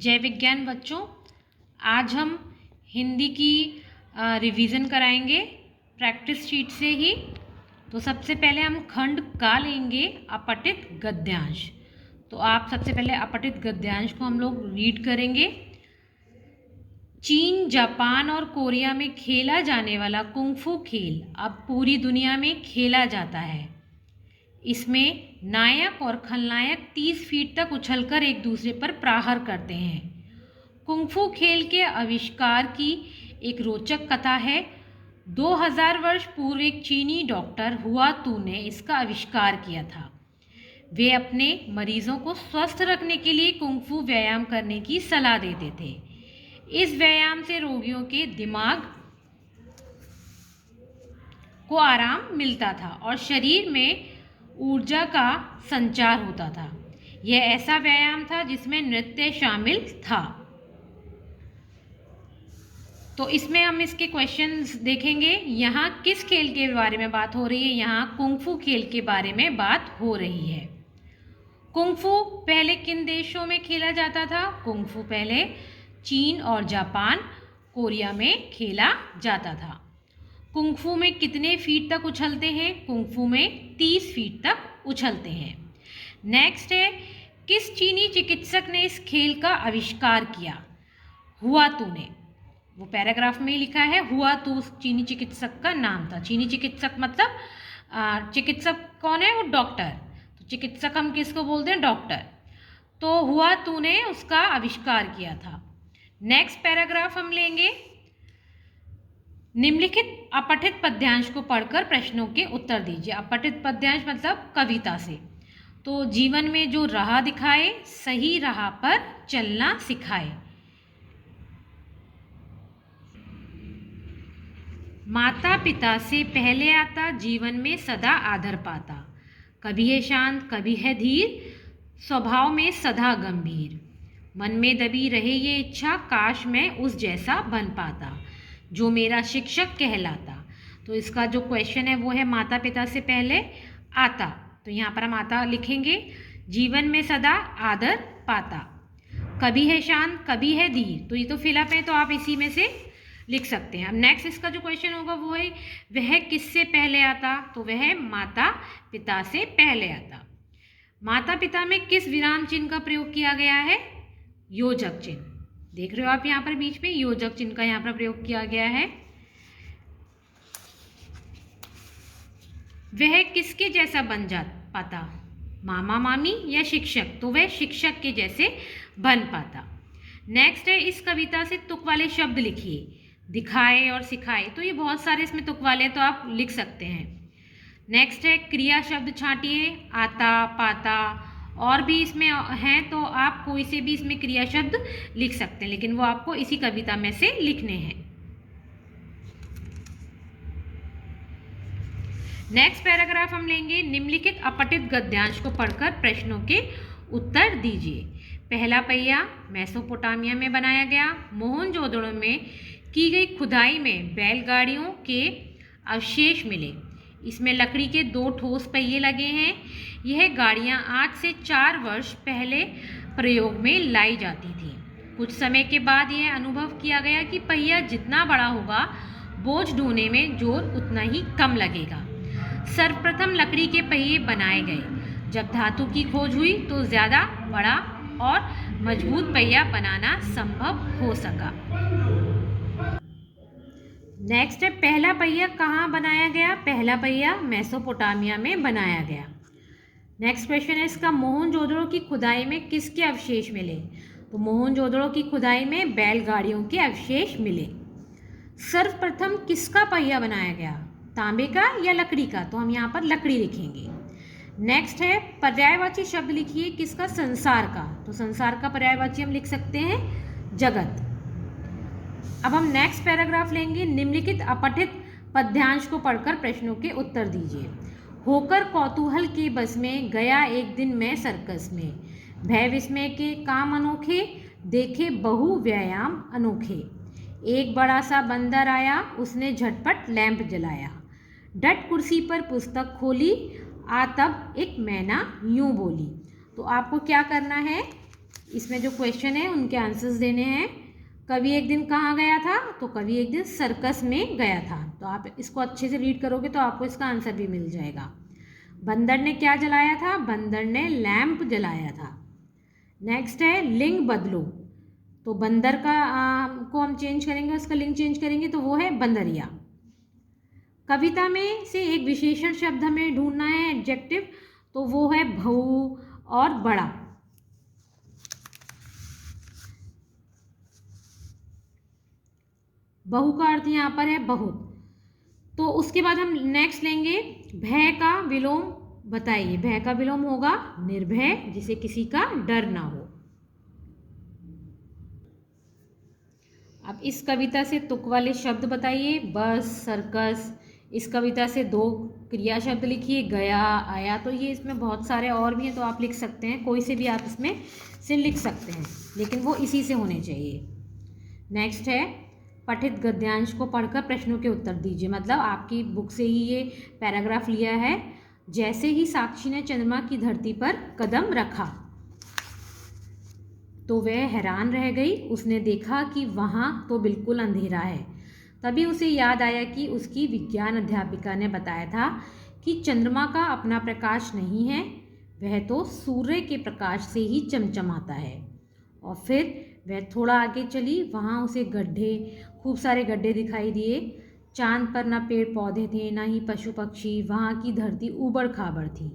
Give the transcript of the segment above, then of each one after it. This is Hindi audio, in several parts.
जय विज्ञान बच्चों, आज हम हिंदी की रिवीजन कराएंगे प्रैक्टिस शीट से ही। तो सबसे पहले हम खंड का लेंगे अपठित गद्यांश। तो आप सबसे पहले अपठित गद्यांश को हम लोग रीड करेंगे। चीन, जापान और कोरिया में खेला जाने वाला कुंग-फू खेल अब पूरी दुनिया में खेला जाता है। इसमें नायक और खलनायक 30 फीट तक उछलकर एक दूसरे पर प्रहार करते हैं। कुंग-फू खेल के आविष्कार की एक रोचक कथा है। 2000 वर्ष पूर्व एक चीनी डॉक्टर हुआ तू ने इसका आविष्कार किया था। वे अपने मरीजों को स्वस्थ रखने के लिए कुंग-फू व्यायाम करने की सलाह देते थे। इस व्यायाम से रोगियों के दिमाग को आराम मिलता था और शरीर में ऊर्जा का संचार होता था। यह ऐसा व्यायाम था जिसमें नृत्य शामिल था। तो इसमें हम इसके क्वेश्चंस देखेंगे। यहाँ किस खेल के बारे में बात हो रही है? यहाँ कुंग-फू खेल के बारे में बात हो रही है। कुंग-फू पहले किन देशों में खेला जाता था? कुंग-फू पहले चीन और जापान, कोरिया में खेला जाता था। कुंग-फू में कितने फीट तक उछलते हैं? कुंग-फू में 30 फीट तक उछलते हैं। नेक्स्ट है, किस चीनी चिकित्सक ने इस खेल का आविष्कार किया? हुआ तू ने। वो पैराग्राफ में ही लिखा है, हुआ तू चीनी चिकित्सक का नाम था। चीनी चिकित्सक मतलब चिकित्सक कौन है? वो डॉक्टर। तो चिकित्सक हम किसको बोलते हैं? डॉक्टर। तो हुआ तू ने उसका आविष्कार किया था। नेक्स्ट पैराग्राफ हम लेंगे। निम्नलिखित अपठित पद्यांश को पढ़कर प्रश्नों के उत्तर दीजिए। अपठित पद्यांश मतलब कविता से। तो जीवन में जो राह दिखाए, सही राह पर चलना सिखाए। माता पिता से पहले आता, जीवन में सदा आदर पाता। कभी है शांत, कभी है धीर, स्वभाव में सदा गंभीर। मन में दबी रहे ये इच्छा, काश मैं उस जैसा बन पाता, जो मेरा शिक्षक कहलाता। तो इसका जो क्वेश्चन है वो है माता पिता से पहले आता। तो यहाँ पर हम आता लिखेंगे। जीवन में सदा आदर पाता। कभी है शांत, कभी है धीर। तो ये तो फिलअप है, तो आप इसी में से लिख सकते हैं। अब नेक्स्ट इसका जो क्वेश्चन होगा वो है वह किससे पहले आता? तो वह माता पिता से पहले आता। माता पिता में किस विराम चिन्ह का प्रयोग किया गया है? योजक चिन्ह। देख रहे हो आप यहाँ पर बीच में योजक चिन्ह का यहाँ पर प्रयोग किया गया है। वह किसके जैसा बन जा पाता? मामा मामी या शिक्षक? तो वह शिक्षक के जैसे बन पाता। नेक्स्ट है, इस कविता से तुक वाले शब्द लिखिए। दिखाए और सिखाए, तो ये बहुत सारे इसमें तुक वाले तो आप लिख सकते हैं। नेक्स्ट है, क्रिया शब्द छांटिए। आता, पाता और भी इसमें हैं, तो आप कोई से भी इसमें क्रिया शब्द लिख सकते हैं, लेकिन वो आपको इसी कविता में से लिखने हैं। नेक्स्ट पैराग्राफ हम लेंगे। निम्नलिखित अपठित गद्यांश को पढ़कर प्रश्नों के उत्तर दीजिए। पहला पहिया मेसोपोटामिया में बनाया गया। मोहनजोदड़ो में की गई खुदाई में बैलगाड़ियों के अवशेष मिले। इसमें लकड़ी के 2 ठोस पहिए लगे हैं। यह गाड़ियां आज से 4 वर्ष पहले प्रयोग में लाई जाती थी। कुछ समय के बाद यह अनुभव किया गया कि पहिया जितना बड़ा होगा, बोझ ढोने में जोर उतना ही कम लगेगा। सर्वप्रथम लकड़ी के पहिए बनाए गए। जब धातु की खोज हुई तो ज़्यादा बड़ा और मजबूत पहिया बनाना संभव हो सका। नेक्स्ट है, पहला पहिया कहाँ बनाया गया? पहला पहिया मेसोपोटामिया में बनाया गया। नेक्स्ट क्वेश्चन है इसका, मोहनजोदड़ो की खुदाई में किसके अवशेष मिले? तो मोहनजोदड़ो की खुदाई में बैलगाड़ियों के अवशेष मिले। सर्वप्रथम किसका पहिया बनाया गया? तांबे का या लकड़ी का? तो हम यहाँ पर लकड़ी लिखेंगे। नेक्स्ट है, पर्यायवाची शब्द लिखिए किसका? संसार का। तो संसार का पर्यायवाची हम लिख सकते हैं जगत। अब हम नेक्स्ट पैराग्राफ लेंगे। निम्नलिखित अपठित पद्यांश को पढ़कर प्रश्नों के उत्तर दीजिए। होकर कौतूहल के बस में गया एक दिन मैं सर्कस में, भय विस्मय के काम अनोखे, देखे बहु व्यायाम अनोखे। एक बड़ा सा बंदर आया, उसने झटपट लैंप जलाया, डट कुर्सी पर पुस्तक खोली, आ तब एक मैना यूं बोली। तो आपको क्या करना है? इसमें जो क्वेश्चन है उनके आंसर्स देने हैं। कवि एक दिन कहाँ गया था? तो कवि एक दिन सर्कस में गया था। तो आप इसको अच्छे से रीड करोगे तो आपको इसका आंसर भी मिल जाएगा। बंदर ने क्या जलाया था? बंदर ने लैंप जलाया था। नेक्स्ट है लिंग बदलो। तो बंदर का को हम चेंज करेंगे, उसका लिंग चेंज करेंगे तो वो है बंदरिया। कविता में से एक विशेषण शब्द हमें ढूंढना है, एडजेक्टिव, तो वो है बहु और बड़ा। बहु का अर्थ यहाँ पर है बहुत। तो उसके बाद हम नेक्स्ट लेंगे भय का विलोम बताइए। भय का विलोम होगा निर्भय, जिसे किसी का डर ना हो। अब इस कविता से तुक वाले शब्द बताइए। बस, सर्कस। इस कविता से 2 क्रिया शब्द लिखिए, गया, आया। तो ये इसमें बहुत सारे और भी हैं, तो आप लिख सकते हैं, कोई से भी आप इसमें से लिख सकते हैं, लेकिन वो इसी से होने चाहिए। नेक्स्ट है पठित गद्यांश को पढ़कर प्रश्नों के उत्तर दीजिए। मतलब आपकी बुक से ही ये पैराग्राफ लिया है। जैसे ही साक्षी ने चंद्रमा की धरती पर कदम रखा तो वह हैरान रह गई। उसने देखा कि वहाँ तो बिल्कुल अंधेरा है। तभी उसे याद आया कि उसकी विज्ञान अध्यापिका ने बताया था कि चंद्रमा का अपना प्रकाश नहीं है, वह तो सूर्य के प्रकाश से ही चमचमाता है। और फिर वह थोड़ा आगे चली, वहाँ उसे गड्ढे, खूब सारे गड्ढे दिखाई दिए। चांद पर ना पेड़ पौधे थे, ना ही पशु पक्षी। वहाँ की धरती ऊबड़ खाबड़ थी।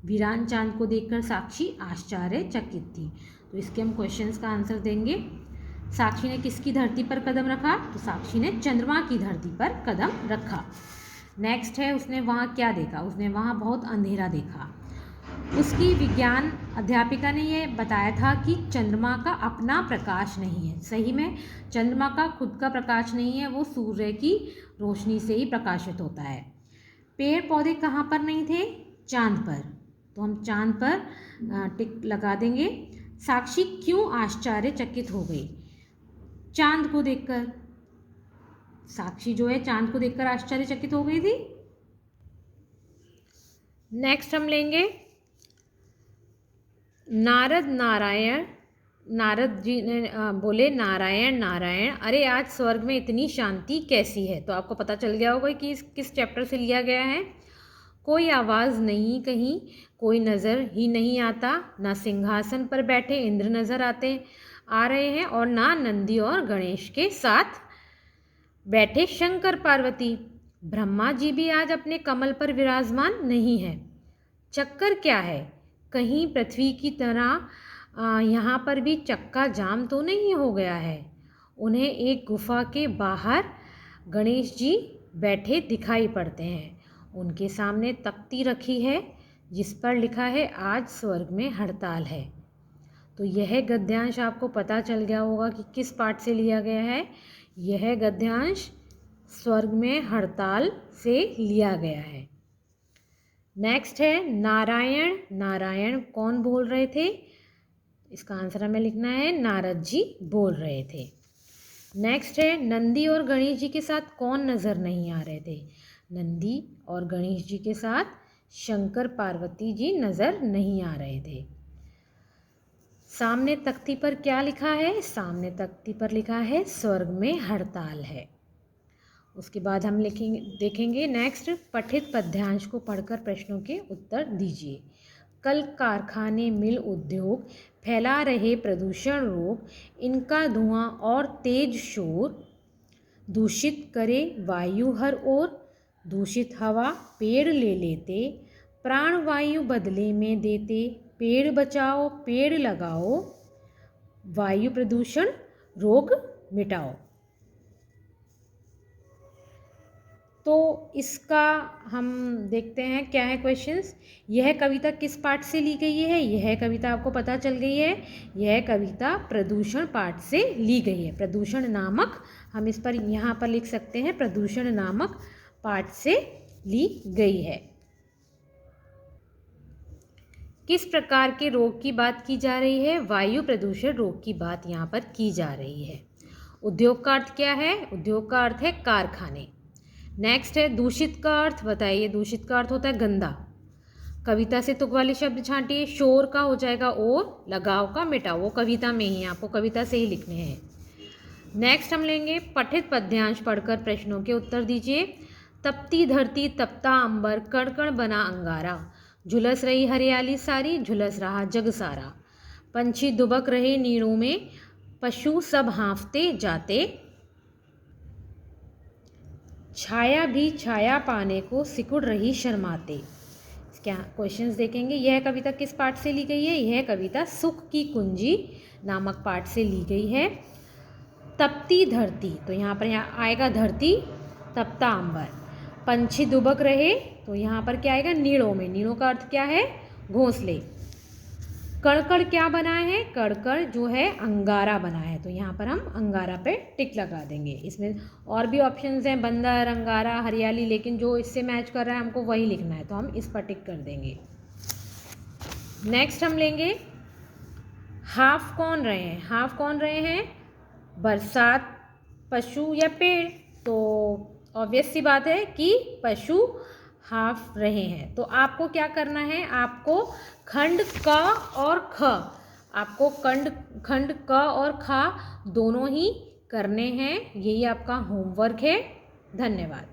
वीरान चांद को देखकर साक्षी आश्चर्यचकित थी। तो इसके हम क्वेश्चंस का आंसर देंगे। साक्षी ने किसकी धरती पर कदम रखा? तो साक्षी ने चंद्रमा की धरती पर कदम रखा। नेक्स्ट है उसने वहाँ क्या देखा? उसने वहाँ बहुत अंधेरा देखा। उसकी विज्ञान अध्यापिका ने ये बताया था कि चंद्रमा का अपना प्रकाश नहीं है। सही में चंद्रमा का खुद का प्रकाश नहीं है, वो सूर्य की रोशनी से ही प्रकाशित होता है। पेड़ पौधे कहाँ पर नहीं थे? चांद पर। तो हम चांद पर टिक लगा देंगे। साक्षी क्यों आश्चर्यचकित हो गई? चांद को देखकर। साक्षी जो है चांद को देखकर आश्चर्यचकित हो गई थी। नेक्स्ट हम लेंगे नारद जी ने बोले नारायण नारायण, अरे आज स्वर्ग में इतनी शांति कैसी है। तो आपको पता चल गया होगा कि किस चैप्टर से लिया गया है। कोई आवाज़ नहीं कहीं, कोई नज़र ही नहीं आता। ना सिंहासन पर बैठे इंद्र नज़र आ रहे हैं और ना नंदी और गणेश के साथ बैठे शंकर पार्वती। ब्रह्मा जी भी आज अपने कमल पर विराजमान नहीं है। चक्कर क्या है? कहीं पृथ्वी की तरह यहाँ पर भी चक्का जाम तो नहीं हो गया है। उन्हें एक गुफा के बाहर गणेश जी बैठे दिखाई पड़ते हैं। उनके सामने तख्ती रखी है जिस पर लिखा है आज स्वर्ग में हड़ताल है। तो यह गद्यांश आपको पता चल गया होगा कि किस पाठ से लिया गया है। यह गद्यांश स्वर्ग में हड़ताल से लिया गया है। नेक्स्ट है नारायण नारायण कौन बोल रहे थे? इसका आंसर हमें लिखना है नारद जी बोल रहे थे। नेक्स्ट है नंदी और गणेश जी के साथ कौन नज़र नहीं आ रहे थे? नंदी और गणेश जी के साथ शंकर पार्वती जी नज़र नहीं आ रहे थे। सामने तख्ती पर क्या लिखा है? सामने तख्ती पर लिखा है स्वर्ग में हड़ताल है। उसके बाद हम देखेंगे नेक्स्ट पठित पद्यांश को पढ़कर प्रश्नों के उत्तर दीजिए। कल कारखाने मिल उद्योग फैला रहे प्रदूषण रोग, इनका धुआं और तेज शोर दूषित करे वायु हर ओर। दूषित हवा पेड़ ले लेते, प्राण वायु बदले में देते। पेड़ बचाओ पेड़ लगाओ, वायु प्रदूषण रोग मिटाओ। तो इसका हम देखते हैं क्या है क्वेश्चंस। यह कविता किस पाठ से ली गई है? यह कविता आपको पता चल गई है। यह कविता प्रदूषण पाठ से ली गई है। प्रदूषण नामक, हम इस पर यहाँ पर लिख सकते हैं, प्रदूषण नामक पाठ से ली गई है। किस प्रकार के रोग की बात की जा रही है? वायु प्रदूषण रोग की बात यहाँ पर की जा रही है। उद्योग का अर्थ क्या है? उद्योग का अर्थ है कारखाने। नेक्स्ट है दूषित का अर्थ बताइए। दूषित का अर्थ होता है गंदा। कविता से तुक वाले शब्द छांटिए। शोर का हो जाएगा और, लगाव का मिटाओ, वो कविता में ही है, आपको कविता से ही लिखने हैं। नेक्स्ट हम लेंगे पठित पद्यांश पढ़कर प्रश्नों के उत्तर दीजिए। तपती धरती तपता अंबर, कण कण बना अंगारा, झुलस रही हरियाली सारी, झुलस रहा जग सारा। पंछी दुबक रहे नीड़ों में, पशु सब हाँफते जाते, छाया भी छाया पाने को सिकुड़ रही शर्माते। क्या क्वेश्चंस देखेंगे। यह कविता किस पाठ से ली गई है? यह कविता सुख की कुंजी नामक पाठ से ली गई है। तपती धरती, तो यहाँ पर आएगा धरती, तपता अंबर। पंछी दुबक रहे, तो यहाँ पर क्या आएगा? नीड़ों में। नीड़ों का अर्थ क्या है? घोंसले। कड़कड़ क्या बना है? कड़कड़ जो है अंगारा बना है, तो यहाँ पर हम अंगारा पे टिक लगा देंगे। इसमें और भी ऑप्शंस हैं, बंदर, अंगारा, हरियाली, लेकिन जो इससे मैच कर रहा है हमको वही लिखना है, तो हम इस पर टिक कर देंगे। नेक्स्ट हम लेंगे हाफ कौन रहे हैं। हाफ कौन रहे हैं? बरसात, पशु या पेड़? तो ऑब्वियस सी बात है कि पशु हाफ रहे हैं। तो आपको क्या करना है? आपको खंड क और ख, आपको खंड क और ख दोनों ही करने हैं। यही आपका होमवर्क है। धन्यवाद।